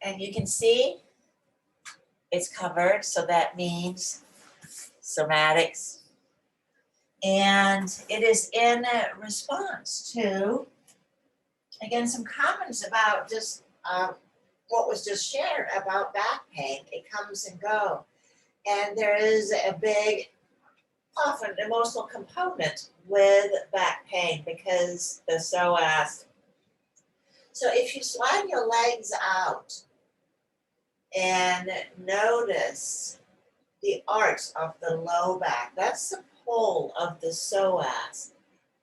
And you can see it's covered, so that means somatics. And it is in response to, again, some comments about just what was just shared about back pain. It comes and goes. And there is a big, often emotional component with back pain because the psoas. So if you slide your legs out and notice the arch of the low back, that's the pull of the psoas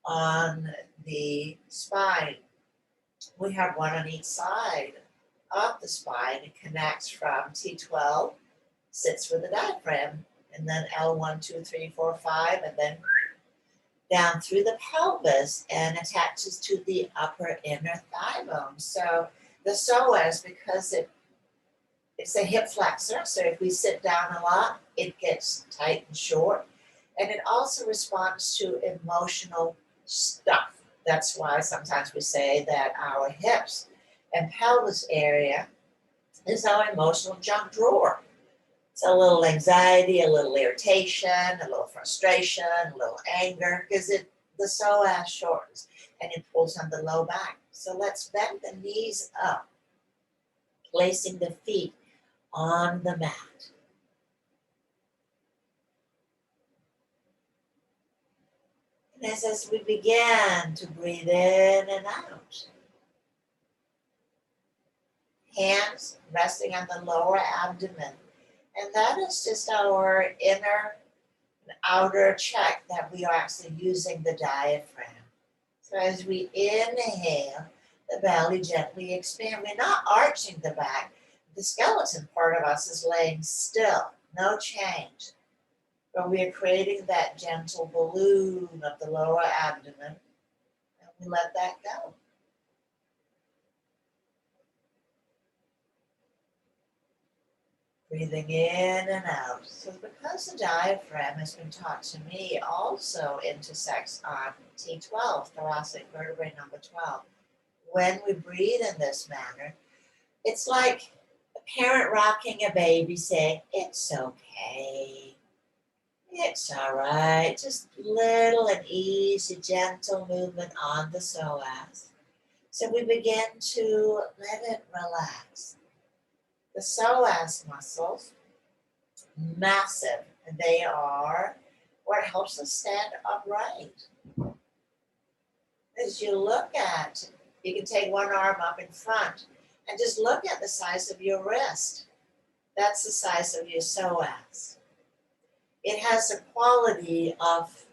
on the spine. We have one on each side of the spine. It connects from T12, sits with the diaphragm, and then L1, 2, 3, 4, 5, and then down through the pelvis and attaches to the upper inner thigh bone. So the psoas, because it's a hip flexor, so if we sit down a lot, it gets tight and short. And it also responds to emotional stuff. That's why sometimes we say that our hips and pelvis area is our emotional junk drawer. It's a little anxiety, a little irritation, a little frustration, a little anger, because the psoas shortens and it pulls on the low back. So let's bend the knees up, placing the feet on the mat. And as we begin to breathe in and out, hands resting on the lower abdomen. And that is just our inner and outer check that we are actually using the diaphragm. So as we inhale, the belly gently expands. We're not arching the back. The skeleton part of us is laying still, no change. But we are creating that gentle balloon of the lower abdomen, and we let that go. Breathing in and out. So because the diaphragm has been taught to me also intersects on T12, thoracic vertebrae number 12. When we breathe in this manner, it's like a parent rocking a baby saying, it's okay. It's all right. Just little and easy, gentle movement on the psoas. So we begin to let it relax. The psoas muscles, massive. They are what helps us stand upright. As you look at, you can take one arm up in front and just look at the size of your wrist. That's the size of your psoas. It has the quality of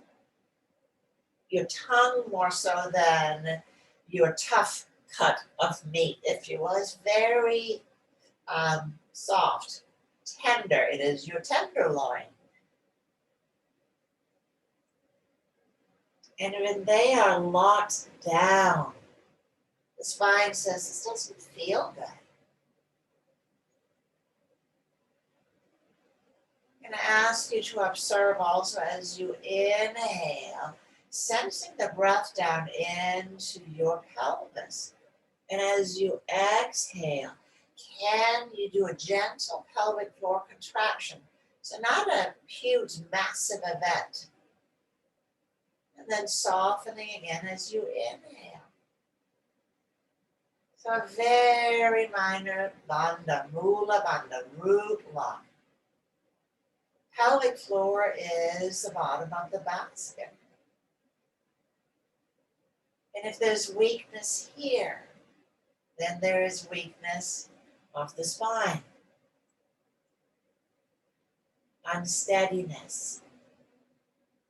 your tongue more so than your tough cut of meat, if you will. It's very soft, tender. It is your tenderloin. And when they are locked down, the spine says, this doesn't feel good. I'm going to ask you to observe also as you inhale, sensing the breath down into your pelvis. And as you exhale, can you do a gentle pelvic floor contraction? So not a huge, massive event. And then softening again as you inhale. So a very minor bandha, mula bandha, root lock. Pelvic floor is the bottom of the basket. And if there's weakness here, then there is weakness of the spine. Unsteadiness.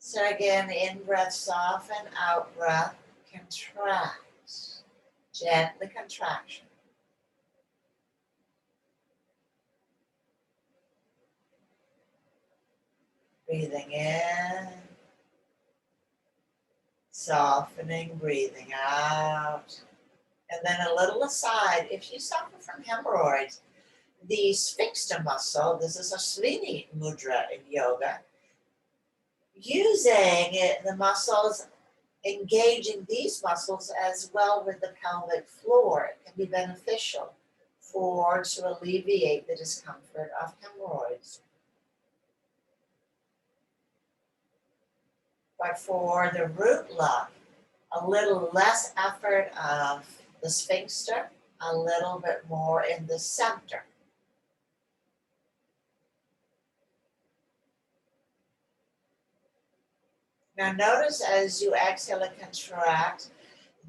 So again, in breath, soften, out breath, contract. Gently contraction. Breathing in. Softening, breathing out. And then a little aside, if you suffer from hemorrhoids, the sphincter muscle, this is a Srini mudra in yoga, using the muscles, engaging these muscles as well with the pelvic floor, it can be beneficial 4, to alleviate the discomfort of hemorrhoids. But for the root lung, a little less effort of the sphincter, a little bit more in the center. Now notice as you exhale and contract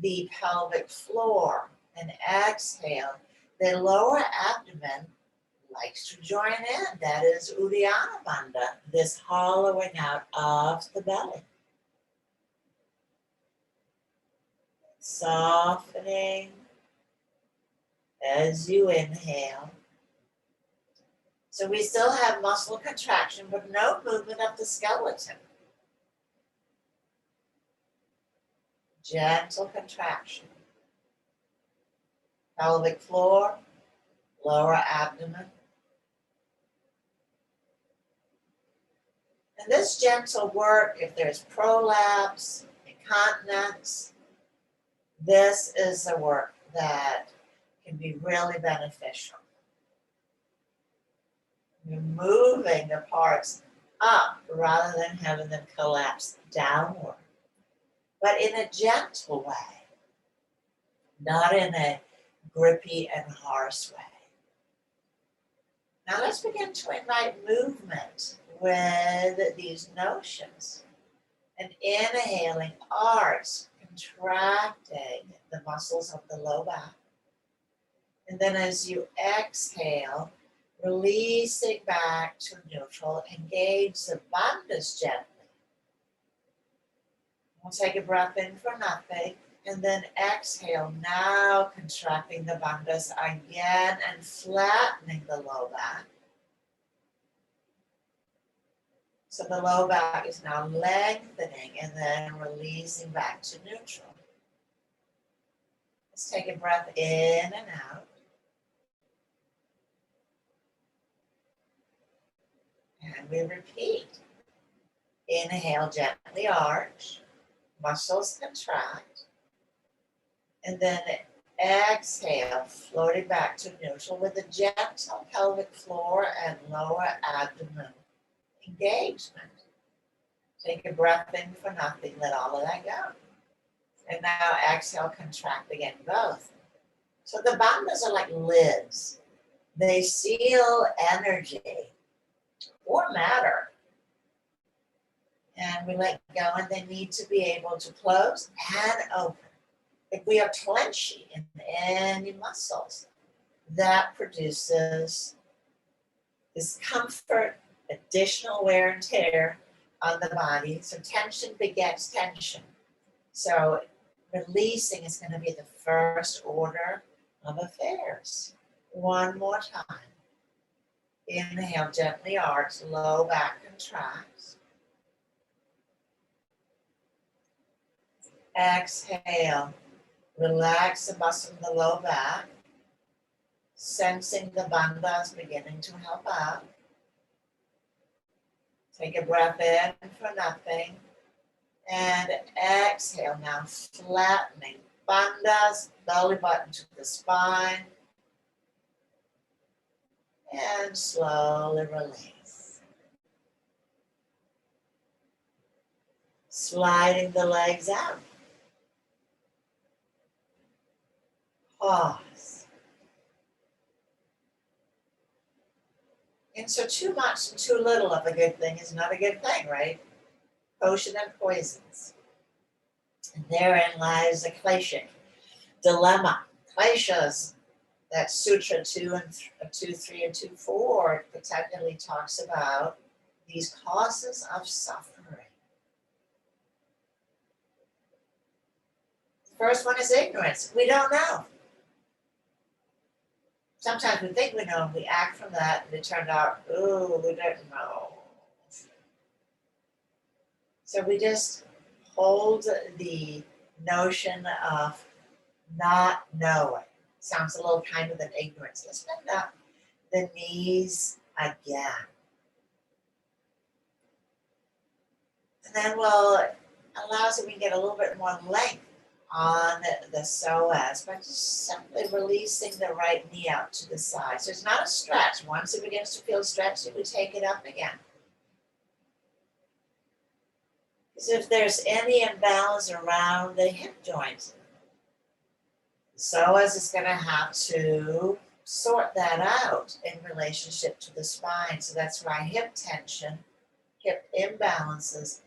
the pelvic floor and exhale, the lower abdomen likes to join in. That is Uddiyana Bandha, this hollowing out of the belly. Softening as you inhale. So we still have muscle contraction, but no movement of the skeleton. Gentle contraction. Pelvic floor, lower abdomen. And this gentle work, if there's prolapse, incontinence, this is the work that can be really beneficial. You're moving the parts up rather than having them collapse downward, but in a gentle way, not in a grippy and harsh way. Now let's begin to invite movement with these notions. And inhaling, arcs, contracting the muscles of the low back. And then as you exhale, releasing back to neutral, engage the bandhas gently. We'll take a breath in for nothing, and then exhale, now contracting the bandhas again and flattening the low back. So the low back is now lengthening and then releasing back to neutral. Let's take a breath in and out. And we repeat. Inhale, gently arch, muscles contract. And then exhale, floating back to neutral with a gentle pelvic floor and lower abdomen engagement. Take a breath in for nothing, let all of that go. And now exhale, contract again, both. So the bandhas are like lids. They seal energy or matter. And we let go, and they need to be able to close and open. If we are clenching in any muscles, that produces discomfort, additional wear and tear on the body. So tension begets tension. So releasing is going to be the first order of affairs. One more time. Inhale, gently arch, low back contracts. Exhale, relax the muscle of the low back, sensing the bandhas beginning to help out. Take a breath in for nothing. And exhale, now flattening bandhas, belly button to the spine. And slowly release. Sliding the legs out. Pause. And so too much and too little of a good thing is not a good thing, right? Potion and poisons. And therein lies the Kleshic dilemma. Kleshas, that Sutra 2, 3, and 2, 4 particularly talks about these causes of suffering. The first one is ignorance. We don't know. Sometimes we think we know and we act from that, and it turned out, ooh, we didn't know. So we just hold the notion of not knowing. Sounds a little kinder than ignorance. Let's bend up the knees again. And then we'll allow so we can get a little bit more length on the psoas by just simply releasing the right knee out to the side. So it's not a stretch. Once it begins to feel stretchy, we take it up again. Because if there's any imbalance around the hip joints, the psoas is going to have to sort that out in relationship to the spine. So that's why hip tension, hip imbalances,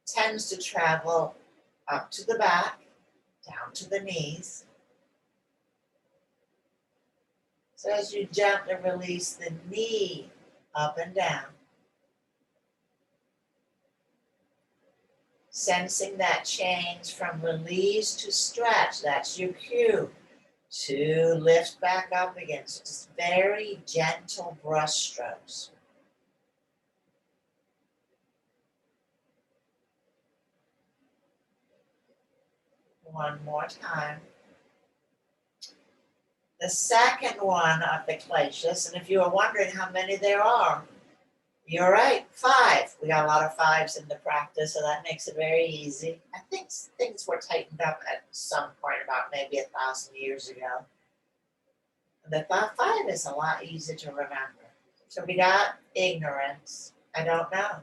tends to travel up to the back, down to the knees. So as you gently release the knee up and down, sensing that change from release to stretch, that's your cue to lift back up again. So just very gentle brush strokes. One more time. The second one of the Kleshas, and if you are wondering how many there are, you're right, 5. We got a lot of 5s in the practice, so that makes it very easy. I think things were tightened up at some point about maybe 1,000 years ago. The 5 is a lot easier to remember. So we got ignorance, I don't know.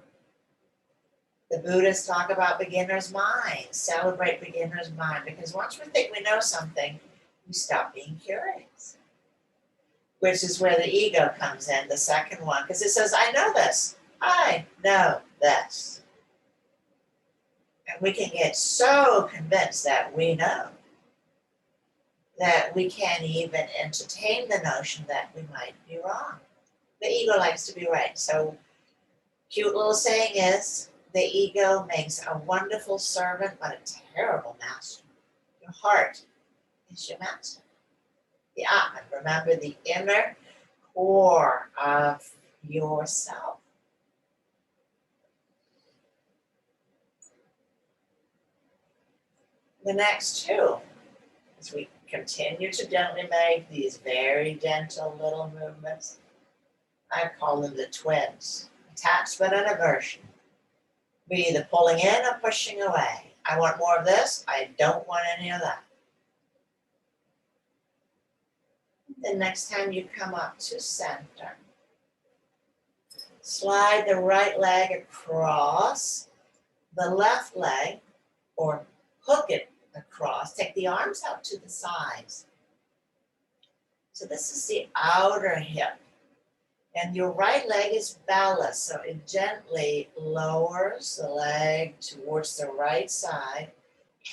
The Buddhists talk about beginner's mind, celebrate beginner's mind, because once we think we know something, we stop being curious. Which is where the ego comes in, the second one, because it says, I know this, I know this. And we can get so convinced that we know that we can't even entertain the notion that we might be wrong. The ego likes to be right. So, cute little saying is, the ego makes a wonderful servant, but a terrible master. Your heart is your master. The Atman, remember the inner core of yourself. The next two, as we continue to gently make these very gentle little movements, I call them the twins, attachment and aversion. We're either pulling in or pushing away. I want more of this, I don't want any of that. The next time you come up to center, slide the right leg across the left leg or hook it across. Take the arms out to the sides. So this is the outer hip. And your right leg is balanced, so it gently lowers the leg towards the right side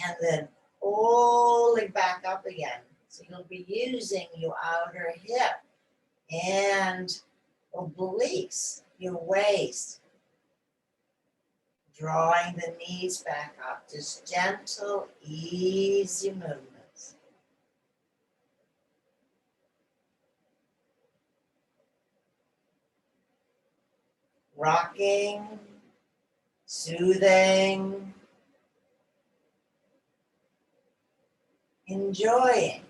and then pulling back up again. So you'll be using your outer hip and obliques, your waist, drawing the knees back up, just gentle, easy movements. Rocking, soothing, enjoying.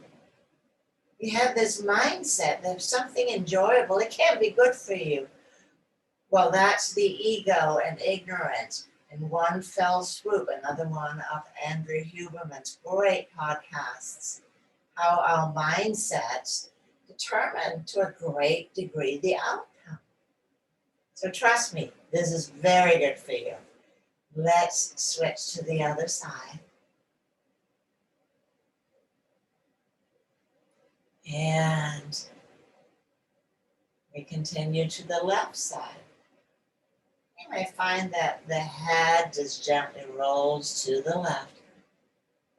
You have this mindset that if something enjoyable, it can't be good for you. Well, that's the ego and ignorance. In one fell swoop, another one of Andrew Huberman's great podcasts, how our mindsets determine to a great degree the outcome. So trust me, this is very good for you. Let's switch to the other side. And we continue to the left side. You may find that the head just gently rolls to the left.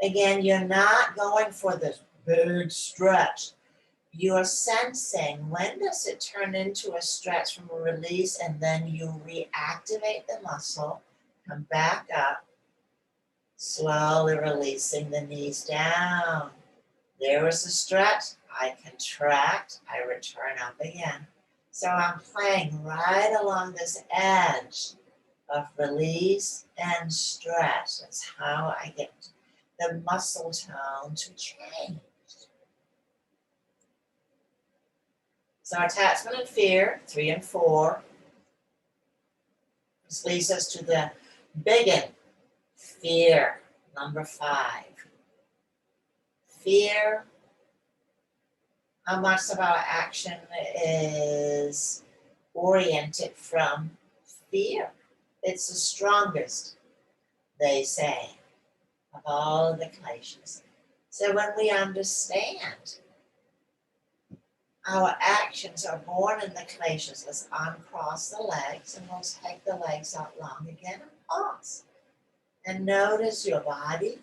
Again, you're not going for this big stretch. You're sensing when does it turn into a stretch from a release, and then you reactivate the muscle, come back up, slowly releasing the knees down. There is a stretch, I contract, I return up again. So I'm playing right along this edge of release and stretch. That's how I get the muscle tone to change. So attachment and fear, 3 and 4. This leads us to the big one, fear, number 5. fear. How much of our action is oriented from fear? It's the strongest, they say, of all of the kleshas. So when we understand our actions are born in the kleshas, let's uncross the legs and we'll take the legs out long again and pause. And notice your body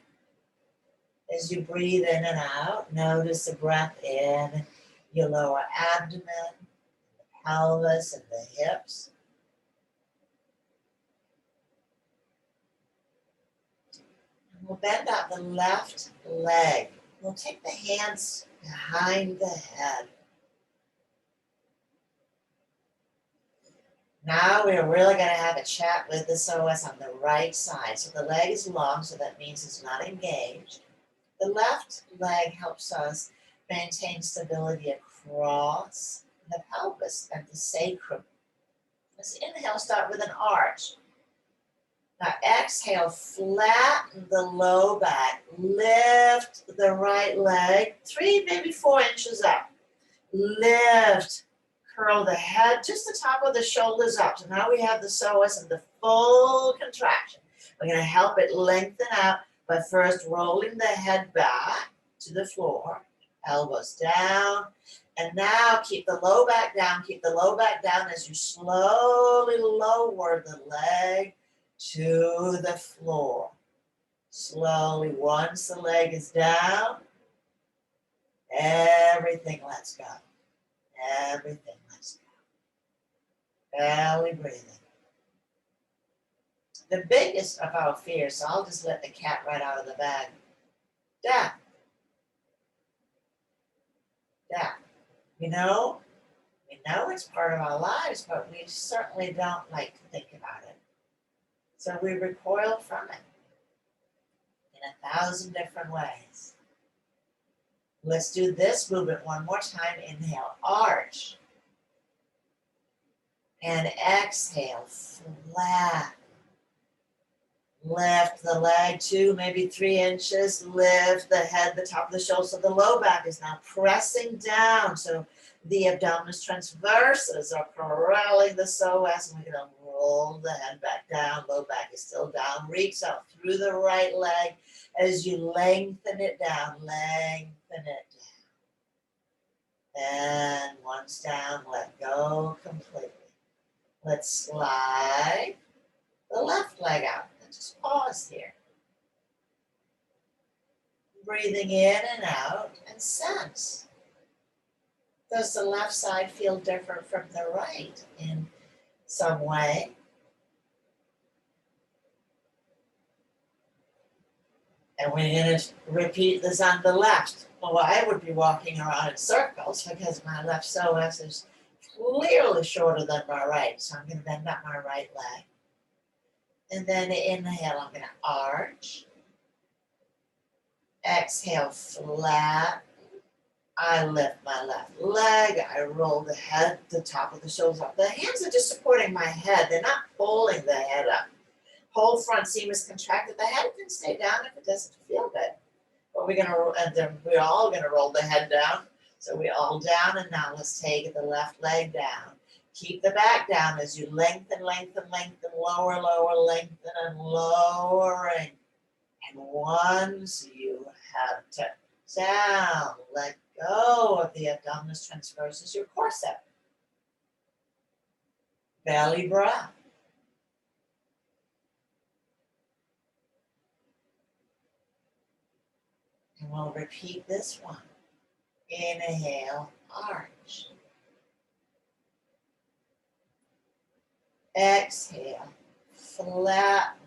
as you breathe in and out. Notice the breath in your lower abdomen, the pelvis, and the hips. And we'll bend out the left leg. We'll take the hands behind the head. Now we're really going to have a chat with the psoas on the right side. So the leg is long, so that means it's not engaged. The left leg helps us maintain stability across the pelvis and the sacrum. Let's inhale, start with an arch. Now exhale, flatten the low back. Lift the right leg 3, maybe 4 inches up. Lift. Curl the head, just the top of the shoulders up. So now we have the psoas and the full contraction. We're going to help it lengthen out by first rolling the head back to the floor, elbows down. And now keep the low back down. Keep the low back down as you slowly lower the leg to the floor. Slowly, once the leg is down, everything lets go. Everything lets go. Belly breathing. The biggest of our fears, so I'll just let the cat right out of the bag. Death. Death. We know it's part of our lives, but we certainly don't like to think about it. So we recoil from it in 1,000 different ways. Let's do this movement one more time. Inhale, arch. And exhale, flat. Lift the leg 2, maybe 3 inches. Lift the head, the top of the shoulder. So the low back is now pressing down. So the abdominis transversus are corralling the psoas. And we're going to roll the head back down. Low back is still down. Reach out through the right leg as you lengthen it down. Lengthen it down. And once down, let go completely. Let's slide the left leg out. And just pause here. Breathing in and out and sense. Does the left side feel different from the right in some way? And we're going to repeat this on the left. Well, I would be walking around in circles because my left psoas is clearly shorter than my right. So I'm going to bend up my right leg. And then inhale, I'm going to arch. Exhale, flat. I lift my left leg. I roll the head, the top of the shoulders up. The hands are just supporting my head. They're not pulling the head up. Whole front seam is contracted. The head can stay down if it doesn't feel good. But we're all going to roll the head down. So we all down, and now let's take the left leg down. Keep the back down as you lengthen, lengthen, lengthen, lower, lower, lengthen, and lowering. And once you have to down, let go of the abdominis transversus, your corset. Belly breath. And we'll repeat this one. Inhale, arch. Exhale, flatten,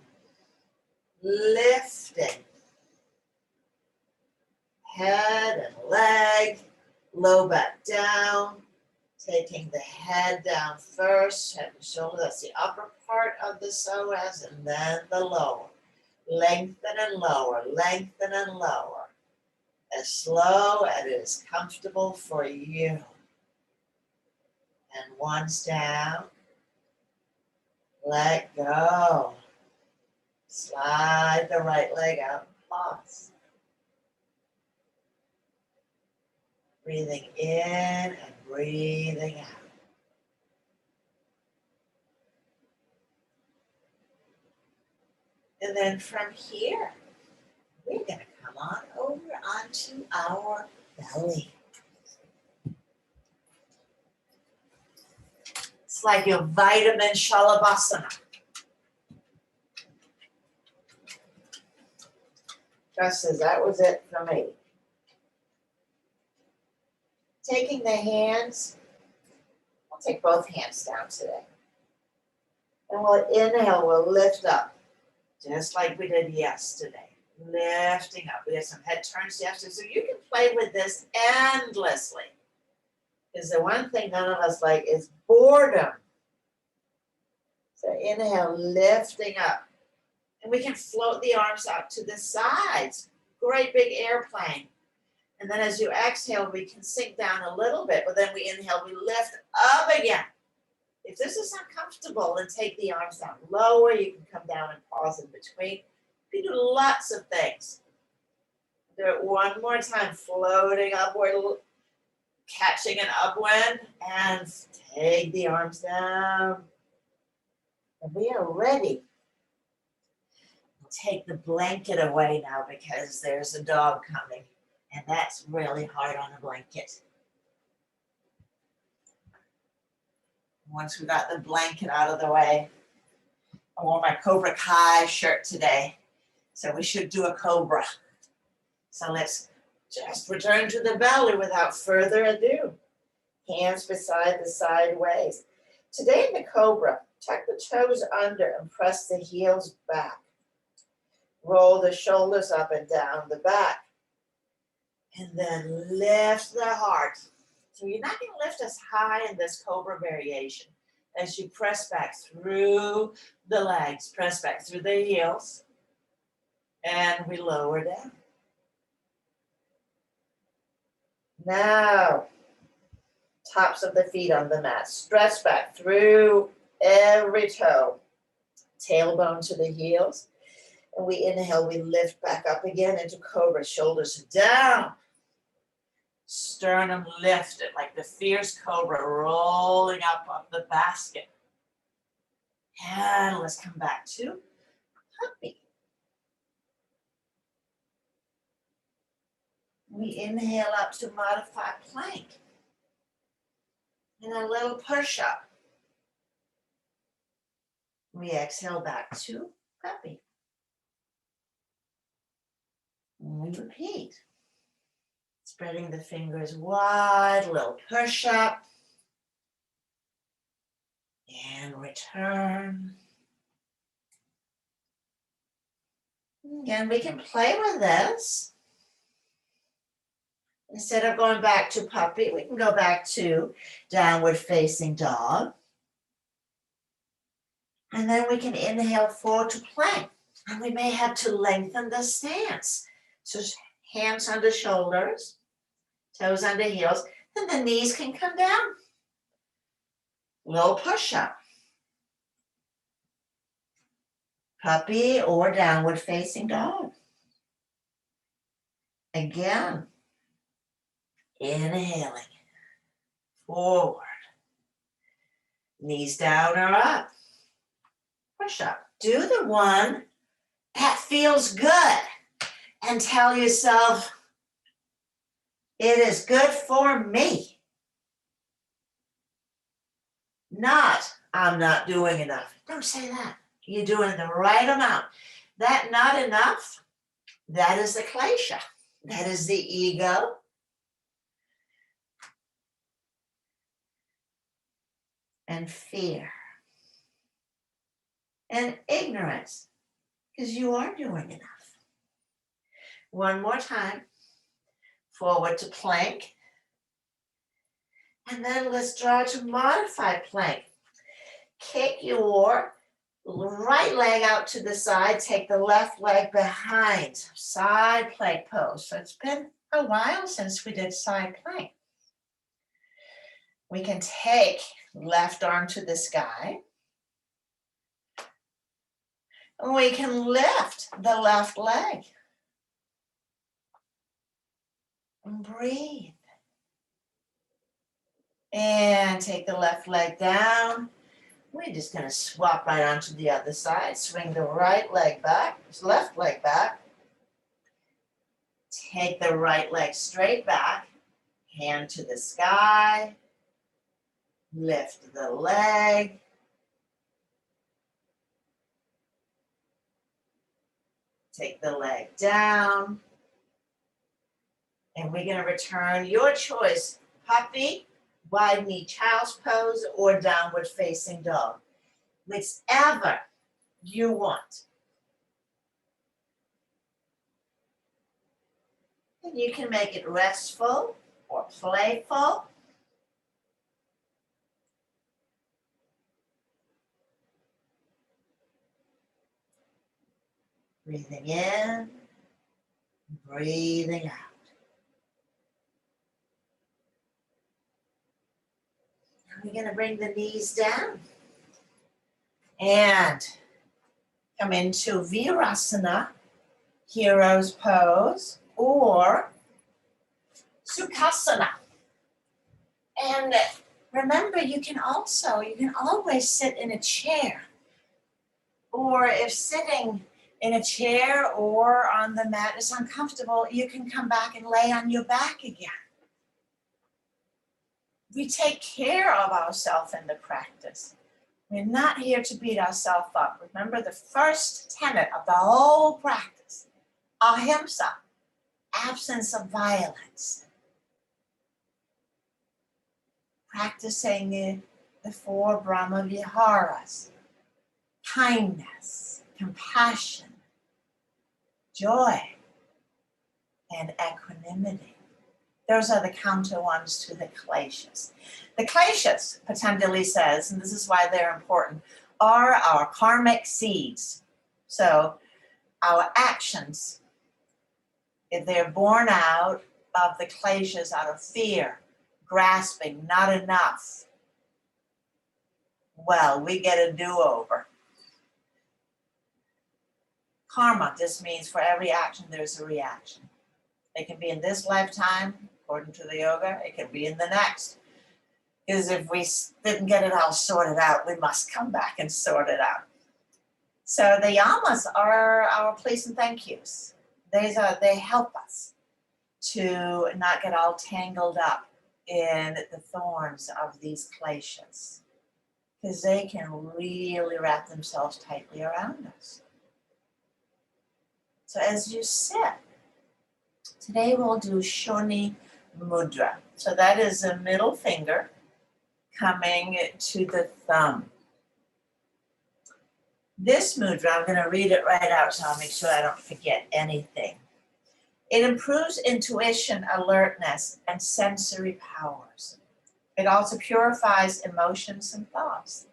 lifting. Head and leg, low back down. Taking the head down first, head and shoulder. That's the upper part of the psoas, and then the lower. Lengthen and lower, lengthen and lower. As slow as it is comfortable for you. And once down, let go. Slide the right leg out and pause. Breathing in and breathing out. And then from here, we're going to come on over onto our belly. It's like your vitamin shalabhasana. Just as that was it for me. Taking the hands, I'll take both hands down today. And we'll inhale, we'll lift up, just like we did yesterday. Lifting up. We had some head turns yesterday, so you can play with this endlessly. Because the one thing none of us like is boredom. So inhale, lifting up. And we can float the arms out to the sides. Great big airplane. And then as you exhale, we can sink down a little bit, but then we inhale, we lift up again. If this is uncomfortable, then take the arms down lower. You can come down and pause in between. You can do lots of things. Do it one more time, floating upward, catching an upwind, and take the arms down. And we are ready. We'll take the blanket away now because there's a dog coming, and that's really hard on a blanket. Once we got the blanket out of the way, I wore my Cobra Kai shirt today, so we should do a cobra. So let's just return to the belly without further ado. Hands beside the sideways. Today in the cobra, tuck the toes under and press the heels back. Roll the shoulders up and down the back. And then lift the heart. So you're not going to lift as high in this cobra variation as you press back through the legs, press back through the heels, and we lower down. Now, tops of the feet on the mat. Stretch back through every toe. Tailbone to the heels. And we inhale, we lift back up again into cobra, shoulders down. Sternum lifted like the fierce cobra rolling up on the basket. And let's come back to puppy. We inhale up to modified plank. And a little push-up. We exhale back to puppy. And we repeat. Spreading the fingers wide, little push-up. And return. Again, we can play with this. Instead of going back to puppy, we can go back to downward facing dog. And then we can inhale forward to plank. And we may have to lengthen the stance. So hands under shoulders, toes under heels, and the knees can come down. Little push-up. Puppy or downward facing dog. Again, inhaling forward. Knees down or up. Push-up. Do the one that feels good and tell yourself, it is good for me. Not, I'm not doing enough. Don't say that. You're doing the right amount. That not enough, that is the klesha. That is the ego. And fear. And ignorance. Because you are doing enough. One more time. Forward to plank. And then let's draw to modified plank. Kick your right leg out to the side. Take the left leg behind. Side plank pose. So it's been a while since we did side plank. We can take left arm to the sky. And we can lift the left leg. And breathe. And take the left leg down. We're just going to swap right onto the other side. Swing the right leg back, left leg back. Take the right leg straight back. Hand to the sky. Lift the leg. Take the leg down. And we're going to return your choice, puppy, wide knee child's pose, or downward facing dog. Whichever you want. And you can make it restful or playful. Breathing in, breathing out. We're going to bring the knees down and come into Virasana, hero's pose, or Sukhasana. And remember, you can always sit in a chair. Or if sitting in a chair or on the mat is uncomfortable, you can come back and lay on your back again. We take care of ourselves in the practice. We're not here to beat ourselves up. Remember the first tenet of the whole practice, ahimsa, absence of violence. Practicing the 4 Brahma Viharas, kindness, compassion, joy, and equanimity. Those are the counter ones to the Kleshas. The Kleshas, Patanjali says, and this is why they're important, are our karmic seeds. So our actions, if they're born out of the Kleshas, out of fear, grasping, not enough, well, we get a do-over. Karma just means for every action, there's a reaction. It can be in this lifetime, according to the yoga, it can be in the next. Because if we didn't get it all sorted out, we must come back and sort it out. So the yamas are our please and thank yous. They help us to not get all tangled up in the thorns of these kleshas. Because they can really wrap themselves tightly around us. So as you sit, today we'll do Shoni Mudra. So that is a middle finger coming to the thumb. This mudra, I'm going to read it right out so I'll make sure I don't forget anything. It improves intuition, alertness, and sensory powers. It also purifies emotions and thoughts.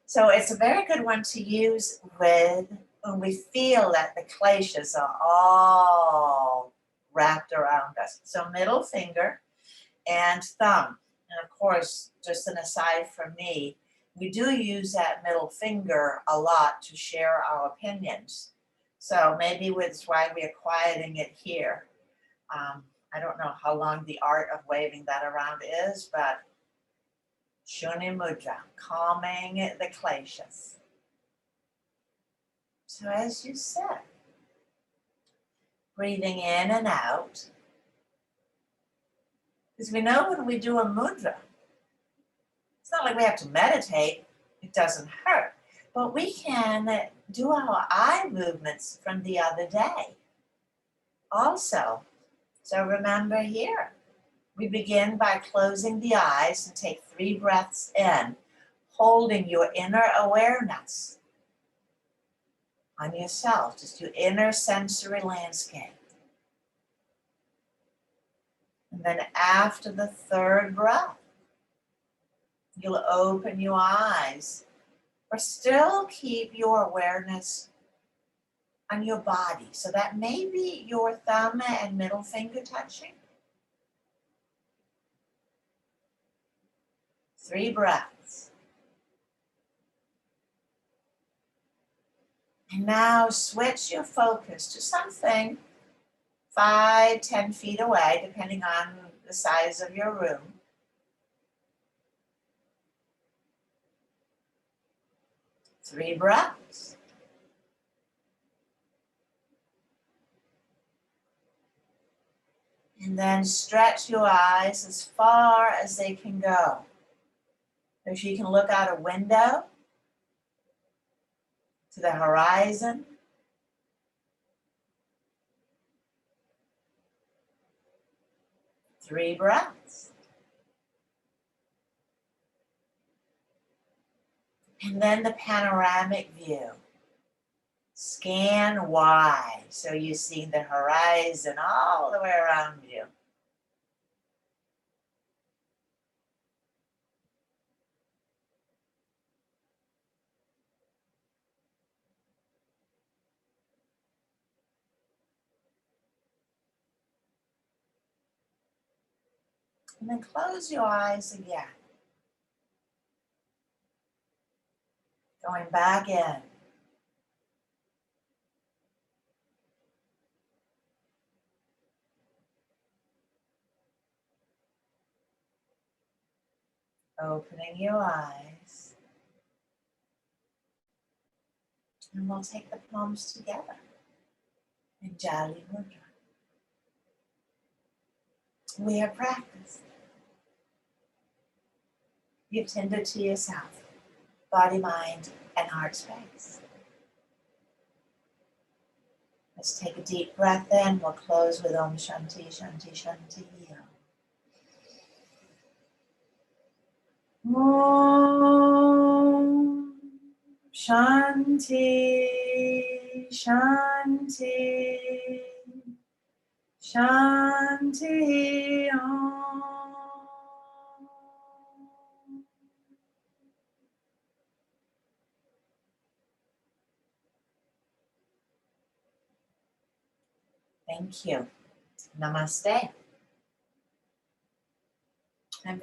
So it's a very good one to use when we feel that the kleshas are all wrapped around us. So middle finger and thumb. And of course, just an aside from me, we do use that middle finger a lot to share our opinions. So maybe that's why we are quieting it here. I don't know how long the art of waving that around is, but Shuni Mudra, calming the kleshas. So as you sit, breathing in and out, because we know when we do a mudra, it's not like we have to meditate, it doesn't hurt, but we can do our eye movements from the other day also. So remember here, we begin by closing the eyes and take 3 breaths in, holding your inner awareness on yourself, just your inner sensory landscape. And then after the 3rd breath, you'll open your eyes, or still keep your awareness on your body. So that may be your thumb and middle finger touching. 3 breaths. And now switch your focus to something 5-10 feet away, depending on the size of your room. 3 breaths. And then stretch your eyes as far as they can go. If you can look out a window to the horizon. Three breaths. And then the panoramic view. Scan wide so you see the horizon all the way around you. And then close your eyes again. Going back in. Opening your eyes. And we'll take the palms together in Jali Mudra. We have practiced. You've tended to yourself, body, mind, and heart space. Let's take a deep breath in. We'll close with Om Shanti, Shanti, Shanti. Om Shanti, Shanti, Shanti. Om. Thank you. Namaste.